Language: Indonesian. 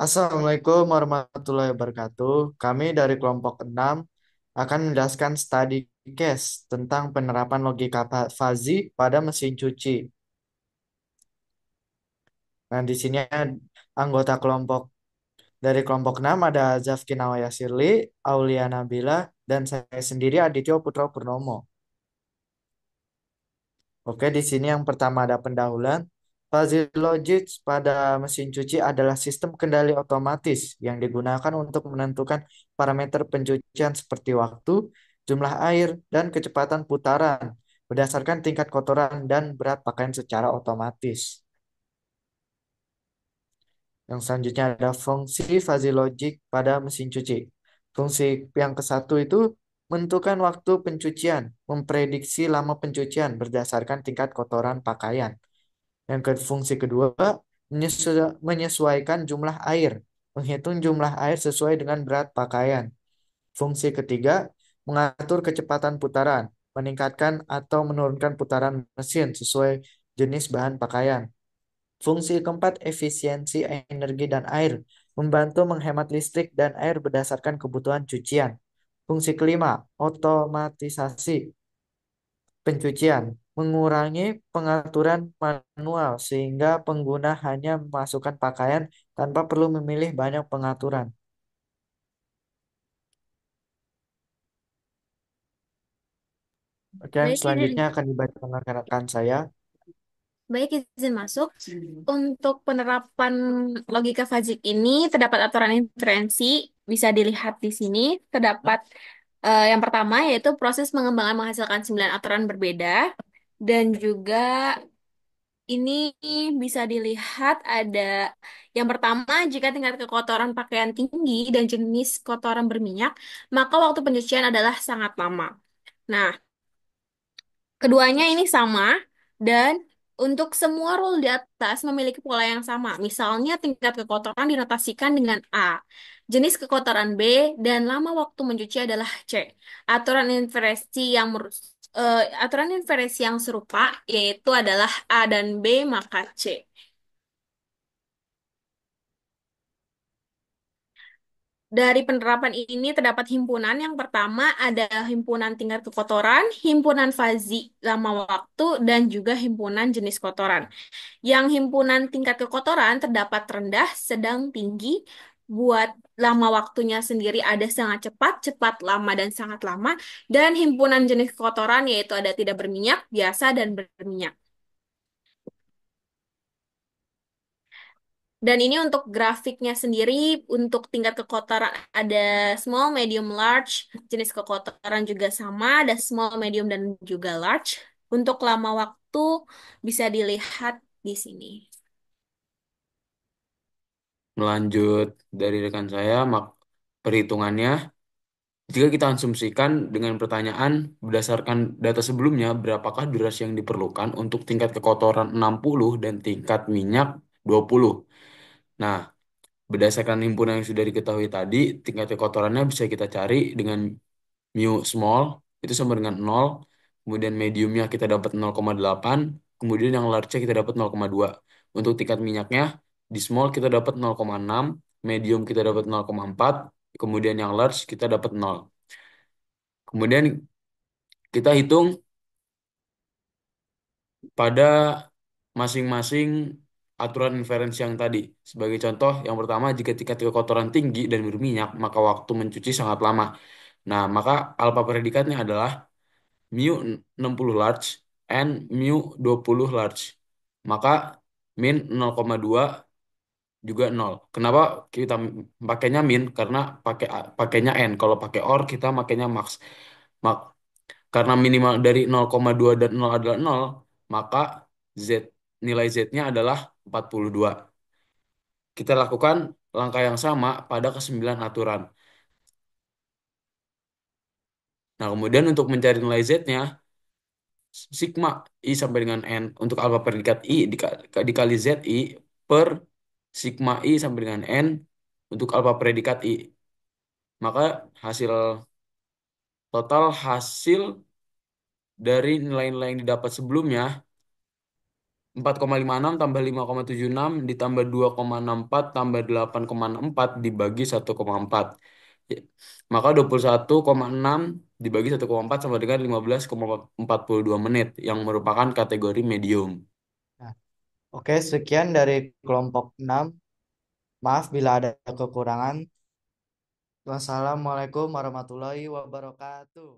Assalamualaikum warahmatullahi wabarakatuh. Kami dari kelompok 6 akan menjelaskan study case tentang penerapan logika fazi pada mesin cuci. Nah, di sini anggota kelompok dari kelompok 6 ada Zafki Nawaya Sirli, Aulia Nabila, dan saya sendiri Adityo Putro Purnomo. Oke, di sini yang pertama ada pendahuluan. Fuzzy logic pada mesin cuci adalah sistem kendali otomatis yang digunakan untuk menentukan parameter pencucian seperti waktu, jumlah air, dan kecepatan putaran berdasarkan tingkat kotoran dan berat pakaian secara otomatis. Yang selanjutnya ada fungsi fuzzy logic pada mesin cuci. Fungsi yang ke satu itu menentukan waktu pencucian, memprediksi lama pencucian berdasarkan tingkat kotoran pakaian. Yang ke fungsi kedua, menyesuaikan jumlah air, menghitung jumlah air sesuai dengan berat pakaian. Fungsi ketiga, mengatur kecepatan putaran, meningkatkan atau menurunkan putaran mesin sesuai jenis bahan pakaian. Fungsi keempat, efisiensi energi dan air, membantu menghemat listrik dan air berdasarkan kebutuhan cucian. Fungsi kelima, otomatisasi pencucian, mengurangi pengaturan manual sehingga pengguna hanya memasukkan pakaian tanpa perlu memilih banyak pengaturan. Oke, yang Baik, selanjutnya izin, akan dibacakan rekan saya. baik izin masuk. Untuk penerapan logika fajik ini terdapat aturan inferensi, bisa dilihat di sini. Terdapat yang pertama yaitu proses pengembangan menghasilkan 9 aturan berbeda dan juga ini bisa dilihat ada yang pertama jika tingkat kekotoran pakaian tinggi dan jenis kotoran berminyak, maka waktu pencucian adalah sangat lama. Nah, keduanya ini sama dan untuk semua rule di atas memiliki pola yang sama. Misalnya tingkat kekotoran dinotasikan dengan A, jenis kekotoran B, dan lama waktu mencuci adalah C. Aturan inferensi yang aturan inferensi yang serupa yaitu adalah A dan B maka C. Dari penerapan ini terdapat himpunan. Yang pertama ada himpunan tingkat kekotoran, himpunan fazi lama waktu, dan juga himpunan jenis kotoran. Yang himpunan tingkat kekotoran terdapat rendah, sedang, tinggi. Buat lama waktunya sendiri ada sangat cepat, cepat, lama, dan sangat lama. Dan himpunan jenis kotoran yaitu ada tidak berminyak, biasa, dan berminyak. Dan ini untuk grafiknya sendiri, untuk tingkat kekotoran ada small, medium, large. Jenis kekotoran juga sama, ada small, medium, dan juga large. Untuk lama waktu bisa dilihat di sini. Melanjut dari rekan saya, perhitungannya, jika kita asumsikan dengan pertanyaan berdasarkan data sebelumnya, berapakah durasi yang diperlukan untuk tingkat kekotoran 60 dan tingkat minyak 20? Nah, berdasarkan himpunan yang sudah diketahui tadi, tingkat kekotorannya bisa kita cari dengan mu small, itu sama dengan 0, kemudian mediumnya kita dapat 0,8, kemudian yang large kita dapat 0,2. Untuk tingkat minyaknya, di small kita dapat 0,6, medium kita dapat 0,4, kemudian yang large kita dapat 0. Kemudian kita hitung pada masing-masing aturan inferensi yang tadi. Sebagai contoh, yang pertama, jika tingkat kekotoran tinggi dan berminyak, maka waktu mencuci sangat lama. Nah, maka alfa predikatnya adalah mu 60 large and mu 20 large. Maka min 0,2 juga 0. Kenapa kita pakainya min? Karena pakainya n. Kalau pakai or kita pakainya max. Mak- karena minimal dari 0,2 dan 0 adalah 0, maka z nilai z-nya adalah 42. Kita lakukan langkah yang sama pada kesembilan aturan. Nah, kemudian untuk mencari nilai z-nya, sigma I sampai dengan N untuk alfa predikat I dikali ZI per sigma I sampai dengan N untuk alfa predikat I. Maka hasil total hasil dari nilai-nilai yang didapat sebelumnya 4,56 tambah 5,76 ditambah 2,64 tambah 8,64 dibagi 1,4. Ya, maka 21,6 dibagi 1,4 sama dengan 15,42 menit yang merupakan kategori medium. Nah, oke, sekian dari kelompok 6. Maaf bila ada kekurangan. Wassalamualaikum warahmatullahi wabarakatuh.